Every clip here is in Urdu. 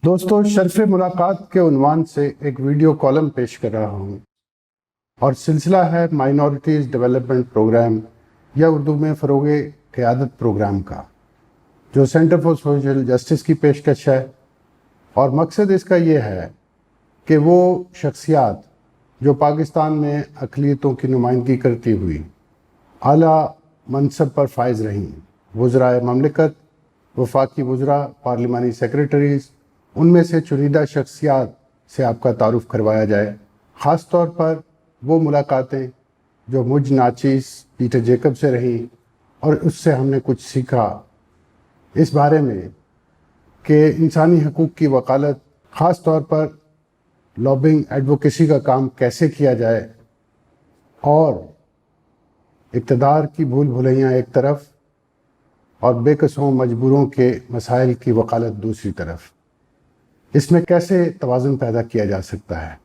دوستو، شرف ملاقات کے عنوان سے ایک ویڈیو کالم پیش کر رہا ہوں اور سلسلہ ہے مائنورٹیز ڈیولپمنٹ پروگرام یا اردو میں فروغ قیادت پروگرام کا، جو سینٹر فار سوشل جسٹس کی پیشکش ہے۔ اور مقصد اس کا یہ ہے کہ وہ شخصیات جو پاکستان میں اقلیتوں کی نمائندگی کرتی ہوئی اعلیٰ منصب پر فائز رہیں، وزرائے مملکت، وفاقی وزراء، پارلیمانی سیکریٹریز، ان میں سے چنیدہ شخصیات سے آپ کا تعارف کروایا جائے، خاص طور پر وہ ملاقاتیں جو مجھ ناچیز پیٹر جیکب سے رہیں اور اس سے ہم نے کچھ سیکھا اس بارے میں کہ انسانی حقوق کی وکالت، خاص طور پر لابنگ ایڈوکیسی کا کام کیسے کیا جائے، اور اقتدار کی بھول بھلیاں ایک طرف اور بے کسوں مجبوروں کے مسائل کی وکالت دوسری طرف، اس میں کیسے توازن پیدا کیا جا سکتا ہے،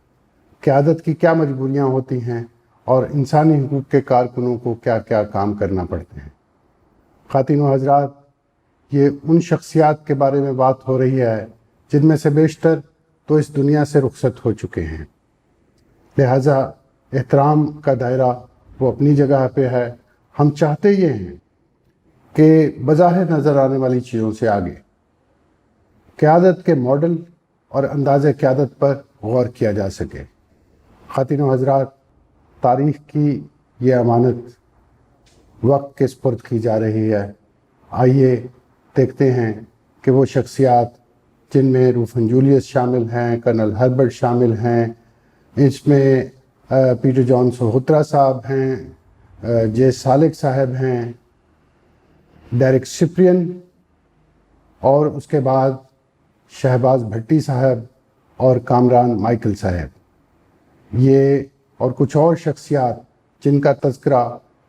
قیادت کی کیا مجبوریاں ہوتی ہیں اور انسانی حقوق کے کارکنوں کو کیا کیا کام کرنا پڑتے ہیں۔ خواتین و حضرات، یہ ان شخصیات کے بارے میں بات ہو رہی ہے جن میں سے بیشتر تو اس دنیا سے رخصت ہو چکے ہیں، لہٰذا احترام کا دائرہ وہ اپنی جگہ پہ ہے۔ ہم چاہتے یہ ہیں کہ بظاہر نظر آنے والی چیزوں سے آگے قیادت کے ماڈل اور انداز قیادت پر غور کیا جا سکے۔ خواتین و حضرات، تاریخ کی یہ امانت وقت کے سپرد کی جا رہی ہے۔ آئیے دیکھتے ہیں کہ وہ شخصیات جن میں روفن جولیس شامل ہیں، کرنل ہربرٹ شامل ہیں، اس میں پیٹر جان سوہترا صاحب ہیں، جے سالک صاحب ہیں، ڈیرک سپرین، اور اس کے بعد شہباز بھٹی صاحب اور کامران مائیکل صاحب، یہ اور کچھ اور شخصیات جن کا تذکرہ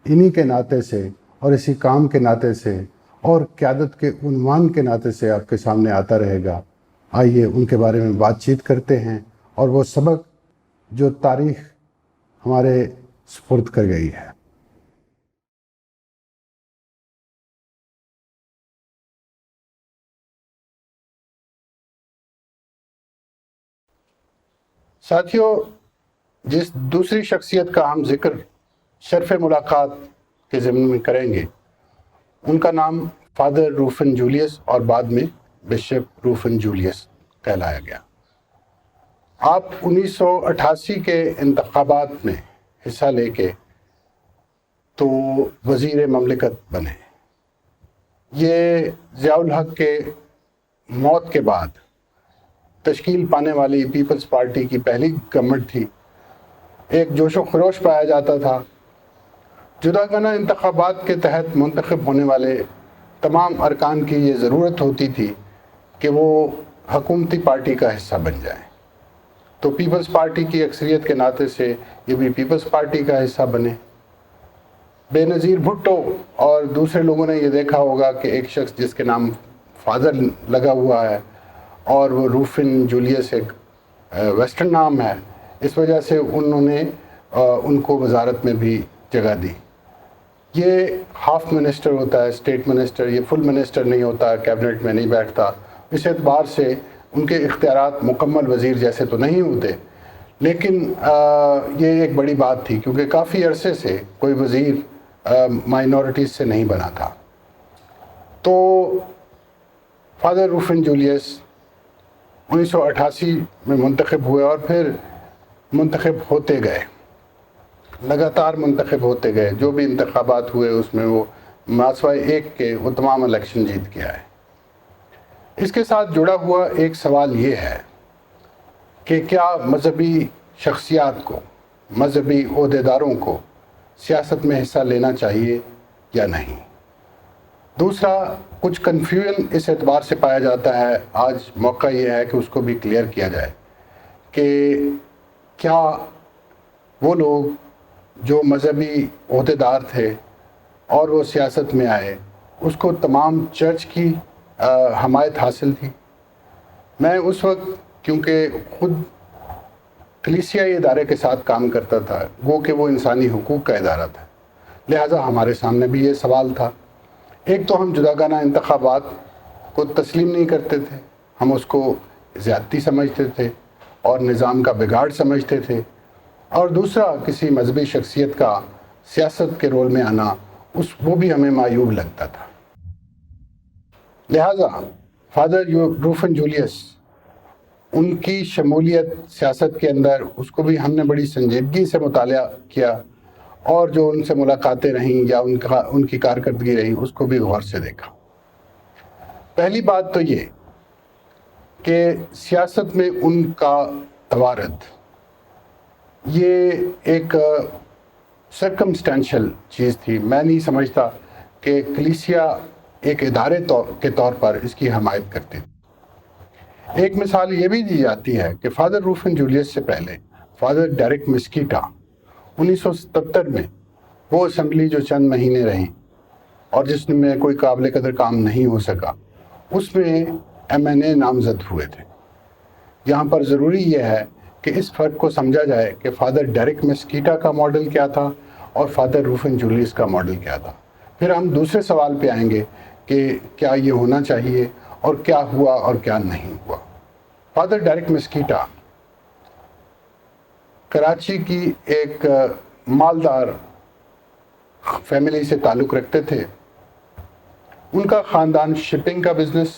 انہی کے ناطے سے اور اسی کام کے ناطے سے اور قیادت کے عنوان کے ناطے سے آپ کے سامنے آتا رہے گا۔ آئیے ان کے بارے میں بات چیت کرتے ہیں اور وہ سبق جو تاریخ ہمارے سپرد کر گئی ہے۔ ساتھیوں، جس دوسری شخصیت کا ہم ذکر شرف ملاقات کے ضمن میں کریں گے، ان کا نام فادر روفن جولیس اور بعد میں بشپ روفن جولیس کہلایا گیا۔ آپ 1988 کے انتخابات میں حصہ لے کے تو وزیر مملکت بنے۔ یہ ضیاء الحق کے موت کے بعد تشکیل پانے والی پیپلز پارٹی کی پہلی گورنمنٹ تھی۔ ایک جوش و خروش پایا جاتا تھا۔ جداگانہ انتخابات کے تحت منتخب ہونے والے تمام ارکان کی یہ ضرورت ہوتی تھی کہ وہ حکومتی پارٹی کا حصہ بن جائیں، تو پیپلز پارٹی کی اکثریت کے ناطے سے یہ بھی پیپلز پارٹی کا حصہ بنے۔ بے نظیر بھٹو اور دوسرے لوگوں نے یہ دیکھا ہوگا کہ ایک شخص جس کے نام فادر لگا ہوا ہے اور وہ روفن جولیس ایک ویسٹرن نام ہے، اس وجہ سے انہوں نے ان کو وزارت میں بھی جگہ دی۔ یہ ہاف منسٹر ہوتا ہے، اسٹیٹ منسٹر، یہ فل منسٹر نہیں ہوتا، کیبنٹ میں نہیں بیٹھتا۔ اس اعتبار سے ان کے اختیارات مکمل وزیر جیسے تو نہیں ہوتے، لیکن یہ ایک بڑی بات تھی کیونکہ کافی عرصے سے کوئی وزیر مائنورٹیز سے نہیں بنا تھا۔ تو فادر روفن جولیس 1988 میں منتخب ہوئے اور پھر منتخب ہوتے گئے، لگاتار منتخب ہوتے گئے۔ جو بھی انتخابات ہوئے اس میں وہ ماسوائے ایک کے وہ تمام الیکشن جیت کے آئے۔ اس کے ساتھ جڑا ہوا ایک سوال یہ ہے کہ کیا مذہبی شخصیات کو، مذہبی عہدیداروں کو سیاست میں حصہ لینا چاہیے یا نہیں۔ دوسرا، کچھ کنفیوژن اس اعتبار سے پایا جاتا ہے، آج موقع یہ ہے کہ اس کو بھی کلیئر کیا جائے کہ کیا وہ لوگ جو مذہبی عہدیدار تھے اور وہ سیاست میں آئے، اس کو تمام چرچ کی حمایت حاصل تھی۔ میں اس وقت کیونکہ خود کلیسیائی ادارے کے ساتھ کام کرتا تھا، گو کہ وہ انسانی حقوق کا ادارہ تھا، لہٰذا ہمارے سامنے بھی یہ سوال تھا۔ ایک تو ہم جداگانہ انتخابات کو تسلیم نہیں کرتے تھے، ہم اس کو زیادتی سمجھتے تھے اور نظام کا بگاڑ سمجھتے تھے، اور دوسرا کسی مذہبی شخصیت کا سیاست کے رول میں آنا وہ بھی ہمیں معیوب لگتا تھا۔ لہٰذا فادر روفن جولیس، ان کی شمولیت سیاست کے اندر، اس کو بھی ہم نے بڑی سنجیدگی سے مطالعہ کیا، اور جو ان سے ملاقاتیں رہیں یا ان کی کارکردگی رہی اس کو بھی غور سے دیکھا۔ پہلی بات تو یہ کہ سیاست میں ان کا توارد یہ ایک سرکمسٹینشل چیز تھی۔ میں نہیں سمجھتا کہ کلیسیا ایک ادارے کے طور پر اس کی حمایت کرتی تھی۔ ایک مثال یہ بھی دی جاتی ہے کہ فادر روفن جولیس سے پہلے فادر ڈیرک مسکیٹا 1977 میں وہ اسمبلی جو چند مہینے رہی اور جس میں کوئی قابل قدر کام نہیں ہو سکا، اس میں MNA نامزد ہوئے تھے۔ یہاں پر ضروری یہ ہے کہ اس فرق کو سمجھا جائے کہ فادر ڈیرک مسکیٹا کا ماڈل کیا تھا اور فادر روفن جولیس کا ماڈل کیا تھا۔ پھر ہم دوسرے سوال پہ آئیں گے کہ کیا یہ ہونا چاہیے اور کیا ہوا اور کیا نہیں ہوا۔ فادر ڈیرک مسکیٹا کراچی کی ایک مالدار فیملی سے تعلق رکھتے تھے۔ ان کا خاندان شپنگ کا بزنس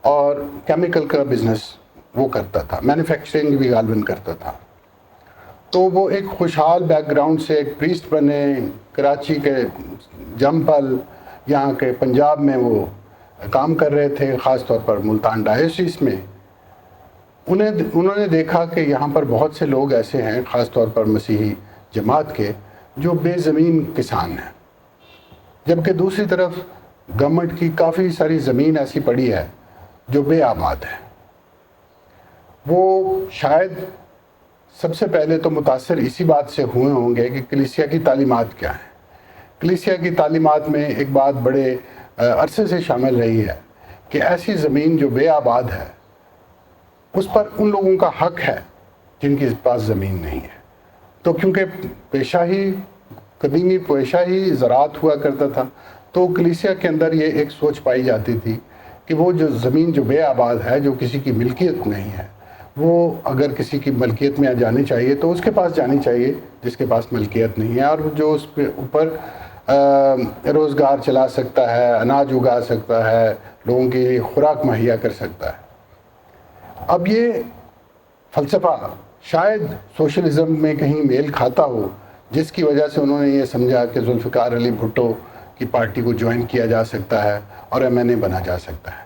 اور کیمیکل کا بزنس وہ کرتا تھا، مینوفیکچرنگ بھی غالباً کرتا تھا۔ تو وہ ایک خوشحال بیک گراؤنڈ سے ایک پریسٹ بنے، کراچی کے جمپل یہاں کے پنجاب میں وہ کام کر رہے تھے، خاص طور پر ملتان ڈائیوسس میں۔ انہوں نے دیکھا کہ یہاں پر بہت سے لوگ ایسے ہیں، خاص طور پر مسیحی جماعت کے، جو بے زمین کسان ہیں، جبکہ دوسری طرف گورنمنٹ کی کافی ساری زمین ایسی پڑی ہے جو بے آباد ہے۔ وہ شاید سب سے پہلے تو متاثر اسی بات سے ہوئے ہوں گے کہ کلیسیا کی تعلیمات کیا ہیں۔ کلیسیا کی تعلیمات میں ایک بات بڑے عرصے سے شامل رہی ہے کہ ایسی زمین جو بے آباد ہے اس پر ان لوگوں کا حق ہے جن کے پاس زمین نہیں ہے۔ تو کیونکہ قدیمی پیشہ ہی زراعت ہوا کرتا تھا، تو کلیسیا کے اندر یہ ایک سوچ پائی جاتی تھی کہ وہ جو زمین جو بے آباد ہے، جو کسی کی ملکیت نہیں ہے، وہ اگر کسی کی ملکیت میں جانی چاہیے تو اس کے پاس جانی چاہیے جس کے پاس ملکیت نہیں ہے، اور جو اس پہ اوپر روزگار چلا سکتا ہے، اناج اگا سکتا ہے، لوگوں کی خوراک مہیا کر سکتا ہے۔ اب یہ فلسفہ شاید سوشلزم میں کہیں میل کھاتا ہو، جس کی وجہ سے انہوں نے یہ سمجھا کہ ذوالفقار علی بھٹو کی پارٹی کو جوائن کیا جا سکتا ہے اور MNA بنا جا سکتا ہے۔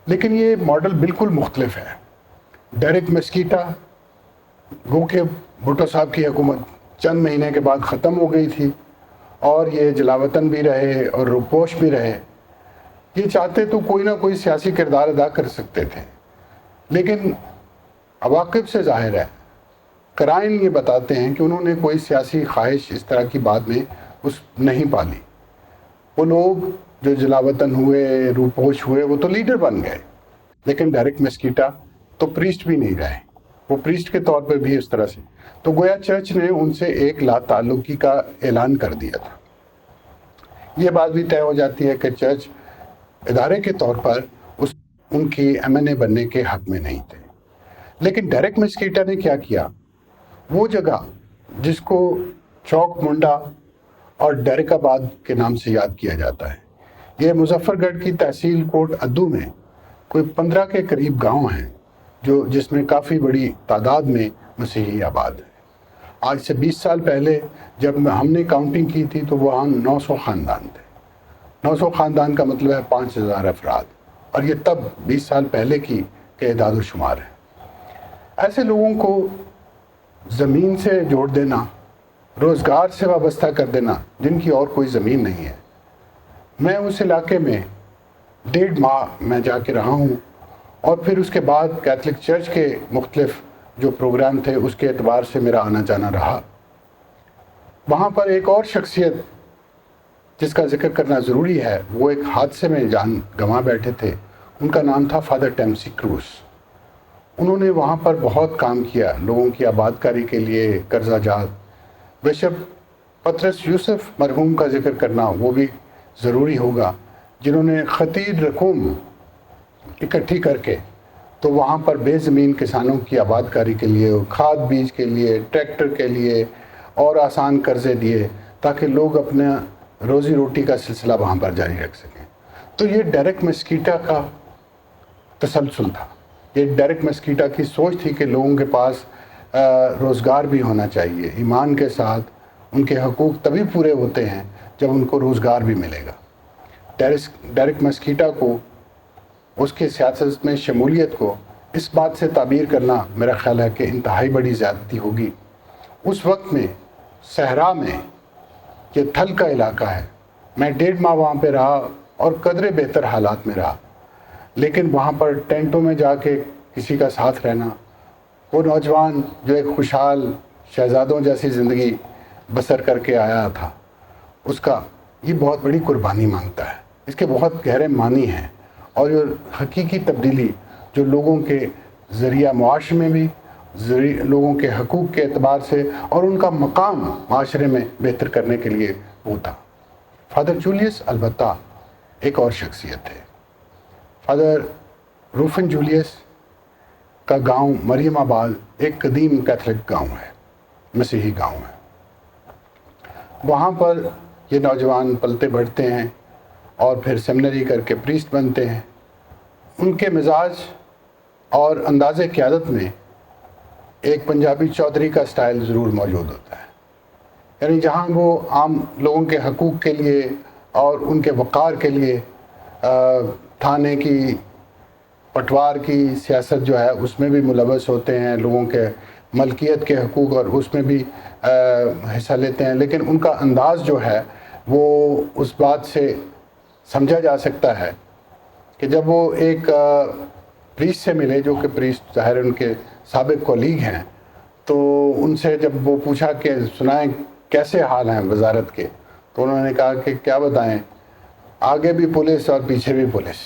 لیکن یہ ماڈل بالکل مختلف ہے۔ ڈیرک مسکیٹا، گو کہ بھٹو صاحب کی حکومت چند مہینے کے بعد ختم ہو گئی تھی اور یہ جلاوطن بھی رہے اور روپوش بھی رہے، یہ چاہتے تو کوئی نہ کوئی سیاسی کردار ادا کر سکتے تھے، لیکن عواقب سے ظاہر ہے، قرائن یہ بتاتے ہیں کہ انہوں نے کوئی سیاسی خواہش اس طرح کی بعد میں نہیں پالی۔ وہ لوگ جو جلاوطن ہوئے، روپوش ہوئے، وہ تو لیڈر بن گئے، لیکن ڈیرک مسکیٹا تو پریسٹ بھی نہیں رہے، وہ پریسٹ کے طور پر بھی اس طرح سے، تو گویا چرچ نے ان سے ایک لا تعلقی کا اعلان کر دیا تھا۔ یہ بات بھی طے ہو جاتی ہے کہ چرچ ادارے کے طور پر ان کی MNA بننے کے حق میں نہیں تھے۔ لیکن ڈیرک مسکیٹا نے کیا کیا، وہ جگہ جس کو چوک منڈا اور ڈیرک آباد کے نام سے یاد کیا جاتا ہے، یہ مظفر گڑھ کی تحصیل کوٹ ادو میں کوئی 15 کے قریب گاؤں ہیں جس میں کافی بڑی تعداد میں مسیحی آباد ہے۔ آج سے 20 سال پہلے جب ہم نے کاؤنٹنگ کی تھی تو وہاں 900 خاندان تھے۔ 900 خاندان کا مطلب ہے 5000 افراد، اور یہ تب 20 سال پہلے کی اعداد و شمار ہے۔ ایسے لوگوں کو زمین سے جوڑ دینا، روزگار سے وابستہ کر دینا جن کی اور کوئی زمین نہیں ہے۔ میں اس علاقے میں 1.5 ماہ میں جا کے رہا ہوں، اور پھر اس کے بعد کیتھولک چرچ کے مختلف جو پروگرام تھے اس کے اعتبار سے میرا آنا جانا رہا۔ وہاں پر ایک اور شخصیت جس کا ذکر کرنا ضروری ہے، وہ ایک حادثے میں جان گنوا بیٹھے تھے، ان کا نام تھا فادر ٹیمسی کروس۔ انہوں نے وہاں پر بہت کام کیا لوگوں کی آبادکاری کے لیے، قرضہ جات۔ بشپ پطرس یوسف مرحوم کا ذکر کرنا وہ بھی ضروری ہوگا، جنہوں نے خطیر رقوم اکٹھی کر کے تو وہاں پر بے زمین کسانوں کی آباد کاری کے لیے، کھاد بیج کے لیے، ٹریکٹر کے لیے اور آسان قرضے دیے تاکہ لوگ اپنا روزی روٹی کا سلسلہ وہاں پر جاری رکھ سکیں۔ تو یہ ڈیرک مسکیٹا کا تسلسل تھا، یہ ڈیرک مسکیٹا کی سوچ تھی کہ لوگوں کے پاس روزگار بھی ہونا چاہیے، ایمان کے ساتھ ان کے حقوق تبھی پورے ہوتے ہیں جب ان کو روزگار بھی ملے گا۔ ڈیرک مسکیٹا کو، اس کے سیاست میں شمولیت کو اس بات سے تعبیر کرنا میرا خیال ہے کہ انتہائی بڑی زیادتی ہوگی۔ اس وقت میں صحرا میں، یہ تھل کا علاقہ ہے، میں 1.5 ماہ وہاں پہ رہا اور قدرے بہتر حالات میں رہا، لیکن وہاں پر ٹینٹوں میں جا کے کسی کا ساتھ رہنا، وہ نوجوان جو ایک خوشحال شہزادوں جیسی زندگی بسر کر کے آیا تھا، اس کا یہ بہت بڑی قربانی مانگتا ہے، اس کے بہت گہرے معنی ہیں، اور یہ حقیقی تبدیلی جو لوگوں کے ذریعہ معاشرے میں بھی، لوگوں کے حقوق کے اعتبار سے اور ان کا مقام معاشرے میں بہتر کرنے کے لیے وہ تھا۔ فادر جولیس البتہ ایک اور شخصیت ہے۔ فادر روفن جولیس کا گاؤں مریم آباد ایک قدیم کیتھولک گاؤں ہے، مسیحی گاؤں ہے۔ وہاں پر یہ نوجوان پلتے بڑھتے ہیں اور پھر سیمنری کر کے پریسٹ بنتے ہیں۔ ان کے مزاج اور انداز قیادت میں ایک پنجابی چودھری کا سٹائل ضرور موجود ہوتا ہے، یعنی جہاں وہ عام لوگوں کے حقوق کے لیے اور ان کے وقار کے لیے تھانے کی، پٹوار کی سیاست جو ہے اس میں بھی ملوث ہوتے ہیں، لوگوں کے ملکیت کے حقوق اور اس میں بھی حصہ لیتے ہیں، لیکن ان کا انداز جو ہے وہ اس بات سے سمجھا جا سکتا ہے کہ جب وہ ایک پریسٹ سے ملے، جو کہ پریسٹ ظاہر ان کے سابق کولیگ ہیں، تو ان سے جب وہ پوچھا کہ سنائیں کیسے حال ہیں وزارت کے، تو انہوں نے کہا کہ کیا بتائیں، آگے بھی پولیس اور پیچھے بھی پولیس۔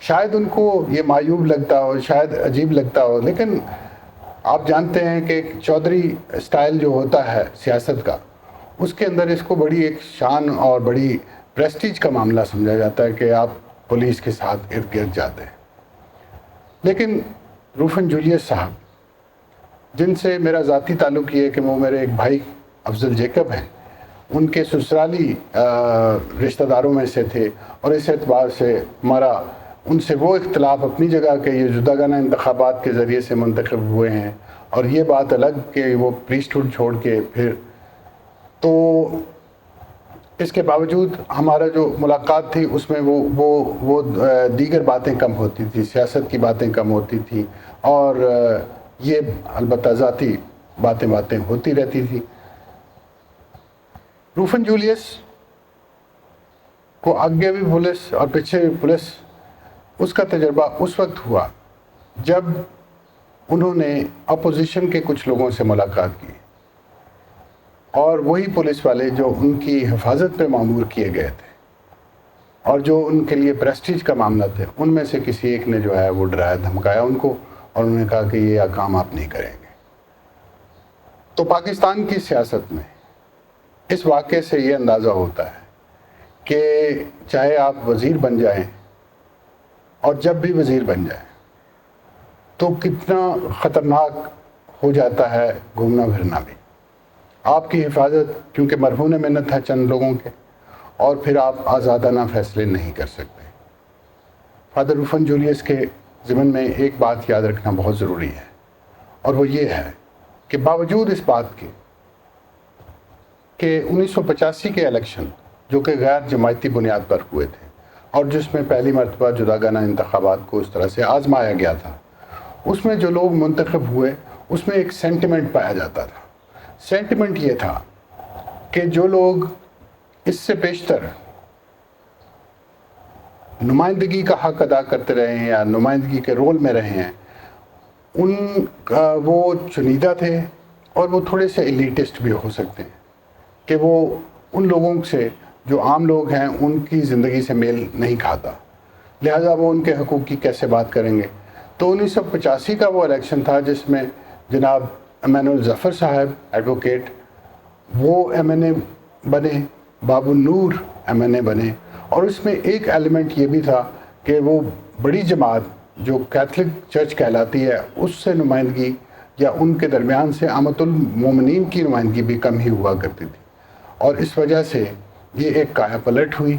شاید ان کو یہ معیوب لگتا ہو، شاید عجیب لگتا ہو، لیکن آپ جانتے ہیں کہ چودھری سٹائل جو ہوتا ہے سیاست کا، اس کے اندر اس کو بڑی ایک شان اور بڑی پریسٹیج کا معاملہ سمجھا جاتا ہے کہ آپ پولیس کے ساتھ ارد گرد جاتے ہیں۔ لیکن روفن جولیس صاحب، جن سے میرا ذاتی تعلق یہ ہے کہ وہ میرے ایک بھائی افضل جیکب ہیں، ان کے سسرالی رشتہ داروں میں سے تھے، اور اس اعتبار سے ہمارا ان سے وہ اختلاف اپنی جگہ کہ یہ جداگانہ انتخابات کے ذریعے سے منتخب ہوئے ہیں، اور یہ بات الگ کہ وہ پریسٹ ہوڈ چھوڑ کے پھر، تو اس کے باوجود ہمارا جو ملاقات تھی اس میں وہ دیگر باتیں کم ہوتی تھی، سیاست کی باتیں کم ہوتی تھی، اور یہ البتہ ذاتی باتیں ہوتی رہتی تھی۔ روفن جولیس کو آگے بھی پولیس اور پیچھے بھی پولیس، اس کا تجربہ اس وقت ہوا جب انہوں نے اپوزیشن کے کچھ لوگوں سے ملاقات کی، اور وہی پولیس والے جو ان کی حفاظت پہ مامور کیے گئے تھے اور جو ان کے لیے پریسٹیج کا معاملہ تھے، ان میں سے کسی ایک نے جو ہے وہ ڈرایا دھمکایا ان کو، اور انہوں نے کہا کہ یہ کام آپ نہیں کریں گے۔ تو پاکستان کی سیاست میں اس واقعے سے یہ اندازہ ہوتا ہے کہ چاہے آپ وزیر بن جائیں اور جب بھی وزیر بن جائیں تو کتنا خطرناک ہو جاتا ہے گھومنا پھرنا بھی۔ آپ کی حفاظت کیونکہ مرہون منت ہے چند لوگوں کے، اور پھر آپ آزادانہ فیصلے نہیں کر سکتے۔ فادر روفن جولیس کے ضمن میں ایک بات یاد رکھنا بہت ضروری ہے، اور وہ یہ ہے کہ باوجود اس بات کے کہ 1985 کے الیکشن جو کہ غیر جماعتی بنیاد پر ہوئے تھے، اور جس میں پہلی مرتبہ جداگانہ انتخابات کو اس طرح سے آزمایا گیا تھا، اس میں جو لوگ منتخب ہوئے اس میں ایک سینٹیمنٹ پایا جاتا تھا۔ سینٹیمنٹ یہ تھا کہ جو لوگ اس سے بیشتر نمائندگی کا حق ادا کرتے رہے ہیں یا نمائندگی کے رول میں رہے ہیں، ان کا وہ چنیدہ تھے، اور وہ تھوڑے سے ایلیٹسٹ بھی ہو سکتے ہیں کہ وہ ان لوگوں سے جو عام لوگ ہیں ان کی زندگی سے میل نہیں کھاتا، لہٰذا وہ ان کے حقوق کی کیسے بات کریں گے۔ تو 1985 کا وہ الیکشن تھا جس میں جناب ایمینول ظفر صاحب ایڈوکیٹ وہ ایم این اے بنے، باب النور ایم این اے بنے، اور اس میں ایک ایلیمنٹ یہ بھی تھا کہ وہ بڑی جماعت جو کیتھولک چرچ کہلاتی ہے اس سے نمائندگی یا ان کے درمیان سے عامۃ المومنین کی نمائندگی بھی کم ہی ہوا کرتی تھی، اور اس وجہ سے یہ ایک کایا پلٹ ہوئی،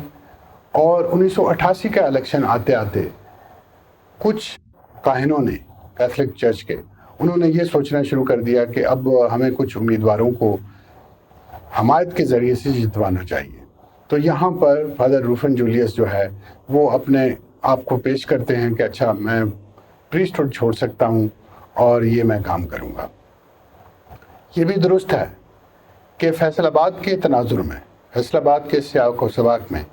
اور 1988 کا الیکشن آتے آتے کچھ کاہنوں نے کیتھولک چرچ کے انہوں نے یہ سوچنا شروع کر دیا کہ اب ہمیں کچھ امیدواروں کو حمایت کے ذریعے سے جتوانا چاہیے۔ تو یہاں پر فادر روفن جولیس جو ہے وہ اپنے آپ کو پیش کرتے ہیں کہ اچھا میں پریسٹہڈ چھوڑ سکتا ہوں اور یہ میں کام کروں گا۔ یہ بھی درست ہے کہ فیصل آباد کے تناظر میں، فیصل آباد کے سیاق و سباق میں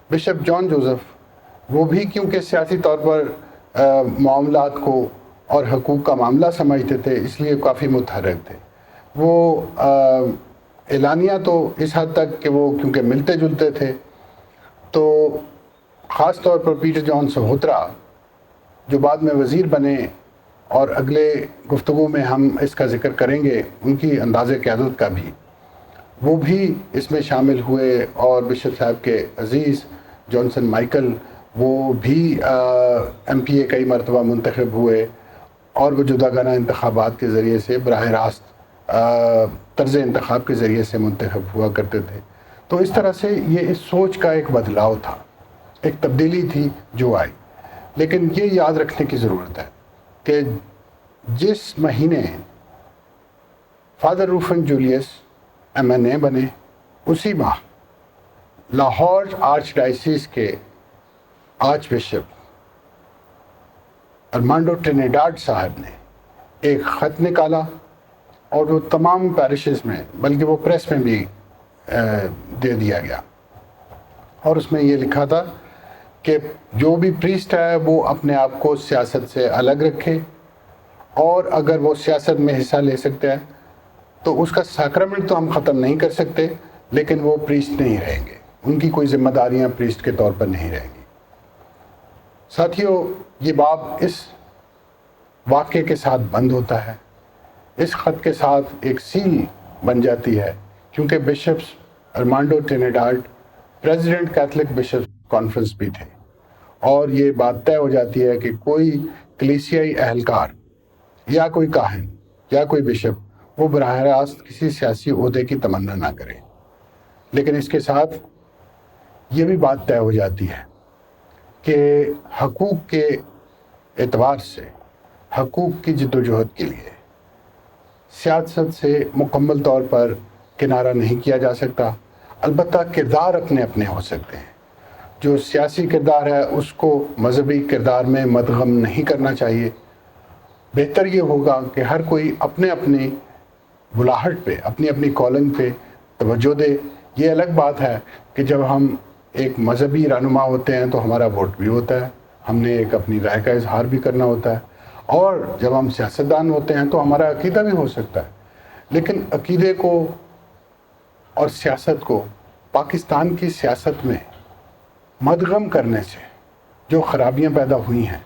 بشپ جان جوزف وہ بھی کیونکہ سیاسی طور پر معاملات کو اور حقوق کا معاملہ سمجھتے تھے، اس لیے کافی متحرک تھے۔ وہ اعلانیہ تو اس حد تک کہ وہ کیونکہ ملتے جلتے تھے، تو خاص طور پر پیٹر جان سہوترا جو بعد میں وزیر بنے اور اگلے گفتگو میں ہم اس کا ذکر کریں گے، ان کی انداز قیادت کا بھی، وہ بھی اس میں شامل ہوئے، اور بشپ صاحب کے عزیز جانسن مائیکل وہ بھی ایم پی اے کئی مرتبہ منتخب ہوئے، اور وہ جداگانہ انتخابات کے ذریعے سے براہ راست طرز انتخاب کے ذریعے سے منتخب ہوا کرتے تھے۔ تو اس طرح سے یہ اس سوچ کا ایک بدلاؤ تھا، ایک تبدیلی تھی جو آئی۔ لیکن یہ یاد رکھنے کی ضرورت ہے کہ جس مہینے فادر روفن جولیس ایم این اے بنے، اسی ماہ لاہور آرچ ڈائسیس کے آرچ بشپ ارمانڈو ٹرینیڈاڈ صاحب نے ایک خط نکالا، اور وہ تمام پیرشز میں، بلکہ وہ پریس میں بھی دے دیا گیا، اور اس میں یہ لکھا تھا کہ جو بھی پریسٹ ہے وہ اپنے آپ کو سیاست سے الگ رکھے، اور اگر وہ سیاست میں حصہ لے سکتے ہیں تو اس کا سیکرمنٹ تو ہم ختم نہیں کر سکتے، لیکن وہ پریسٹ نہیں رہیں گے، ان کی کوئی ذمہ داریاں پریسٹ کے طور پر نہیں رہیں گی۔ ساتھیوں، یہ باب اس واقعے کے ساتھ بند ہوتا ہے، اس خط کے ساتھ ایک سیل بن جاتی ہے، کیونکہ bishops Armando Trinidad president Catholic bishop conference بھی تھے، اور یہ بات طے ہو جاتی ہے کہ کوئی کلیسیائی اہلکار یا کوئی کاہن یا کوئی بشپ وہ براہ راست کسی سیاسی عہدے کی تمنا نہ کرے۔ لیکن اس کے ساتھ یہ بھی بات طے ہو جاتی ہے کہ حقوق کے اعتبار سے، حقوق کی جد و جہد کے لیے سیاست سے مکمل طور پر کنارہ نہیں کیا جا سکتا، البتہ کردار اپنے اپنے ہو سکتے ہیں۔ جو سیاسی کردار ہے اس کو مذہبی کردار میں مدغم نہیں کرنا چاہیے۔ بہتر یہ ہوگا کہ ہر کوئی اپنے اپنی بلاہٹ پہ، اپنی اپنی کالنگ پہ توجہ دے۔ یہ الگ بات ہے کہ جب ہم ایک مذہبی رہنما ہوتے ہیں تو ہمارا ووٹ بھی ہوتا ہے، ہم نے ایک اپنی رائے کا اظہار بھی کرنا ہوتا ہے، اور جب ہم سیاستدان ہوتے ہیں تو ہمارا عقیدہ بھی ہو سکتا ہے۔ لیکن عقیدے کو اور سیاست کو پاکستان کی سیاست میں مدغم کرنے سے جو خرابیاں پیدا ہوئی ہیں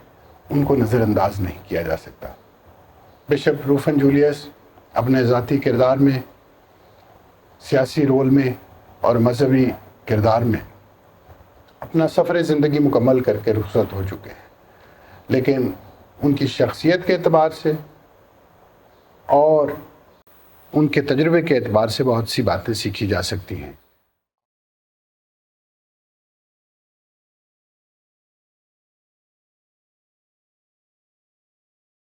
ان کو نظر انداز نہیں کیا جا سکتا۔ بشپ روفن جولیس اپنے ذاتی کردار میں، سیاسی رول میں اور مذہبی کردار میں اپنا سفر زندگی مکمل کر کے رخصت ہو چکے ہیں، لیکن ان کی شخصیت کے اعتبار سے اور ان کے تجربے کے اعتبار سے بہت سی باتیں سیکھی جا سکتی ہیں۔